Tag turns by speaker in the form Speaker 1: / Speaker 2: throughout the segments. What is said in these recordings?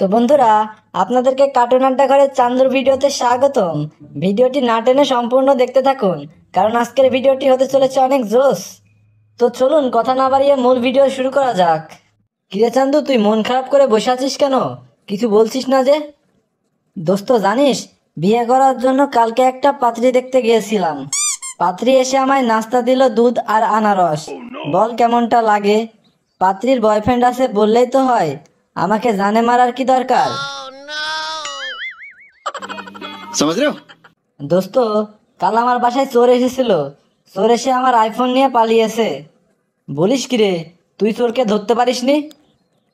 Speaker 1: তো বন্ধুরা, আপনাদেরকে কার্টুন আড্ডা ঘরের চান্দুর ভিডিওতে স্বাগতম। ভিডিওটি না টেনে সম্পূর্ণ দেখতে থাকুন, কারণ আজকের ভিডিওটি হতে চলেছে অনেক জোশ। তো চলুন কথা না বাড়িয়ে মূল ভিডিও শুরু করা যাক। কিরে চান্দু, তুই মন খারাপ করে বসে আছিস কেন? কিছু বলছিস না যে? দোস্ত জানিস, বিয়ে করার জন্য কালকে একটা পাত্রী দেখতে গিয়েছিলাম। পাত্রী এসে আমায় নাস্তা দিল দুধ আর আনারস। বল কেমনটা লাগে? পাত্রীর বয়ফ্রেন্ড আছে বললেই তো হয়, আমাকে জানে মারার কি দরকার?
Speaker 2: समझ रहे हो।
Speaker 1: দোস্ত, কাল আমার বাসায় চোর এসেছিল। চোর এসে আমার আইফোন নিয়ে পালিয়েছে। বলিস কি রে, তুই চোরকে ধরতে পারিসনি?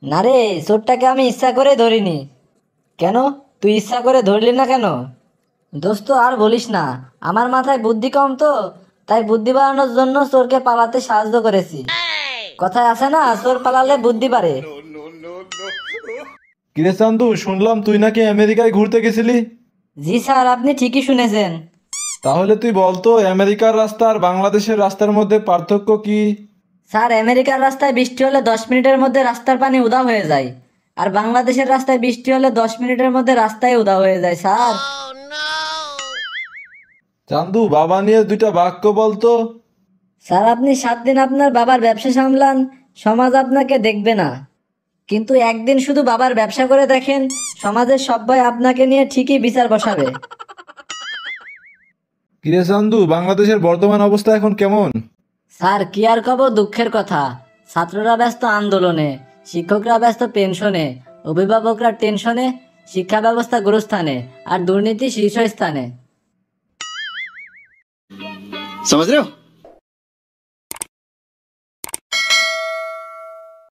Speaker 1: না রে, চোরটাকে আমি ইচ্ছা করে ধরিনি। কেন, তুই ইচ্ছা করে ধরলি না কেন? দোস্ত আর বলিস না, আমার মাথায় বুদ্ধি কম তো, তাই বুদ্ধি বাড়ানোর জন্য চোরকে পালাতে সাহায্য করেছি। কথায় আছে না, চোর পালালে বুদ্ধি বাড়ে।
Speaker 3: কিরে চান্দু, শুনলাম তুই নাকি আমেরিকায় ঘুরতে গেছিলি।
Speaker 1: জি স্যার, আপনি ঠিকই শুনেছেন।
Speaker 3: তাহলে তুই বলতো আমেরিকার রাস্তা আর বাংলাদেশের রাস্তার মধ্যে পার্থক্য কি?
Speaker 1: স্যার, আমেরিকার রাস্তায় বৃষ্টি হলে 10 মিনিটের মধ্যে রাস্তার পানি উধাও হয়ে যায়, আর বাংলাদেশের রাস্তায় বৃষ্টি হলে 10 মিনিটের মধ্যে রাস্তায় উধাও হয়ে যায় স্যার।
Speaker 3: চান্দু, বাবা নিয়ে দুইটা বাক্য বলতো।
Speaker 1: স্যার, আপনি 7 দিন আপনার বাবার ব্যবসা সামলান, সমাজ আপনাকে দেখবে না। কিন্তু একদিন শুধু বাবার ব্যবসা করে দেখেন, সমাজের সবাই আপনাকে নিয়ে ঠিকই বিচার বসাবে।
Speaker 3: কিরে চান্দু, বাংলাদেশের বর্তমান অবস্থা এখন কেমন?
Speaker 1: স্যার, কি আর কব, দুঃখের কথা। ছাত্ররা ব্যস্ত আন্দোলনে, শিক্ষকরা ব্যস্ত পেনশনে, অভিভাবকরা টেনশনে, শিক্ষা ব্যবস্থা গুরুস্থানে, আর দুর্নীতি শীর্ষস্থানে।
Speaker 2: समझ रहे हो।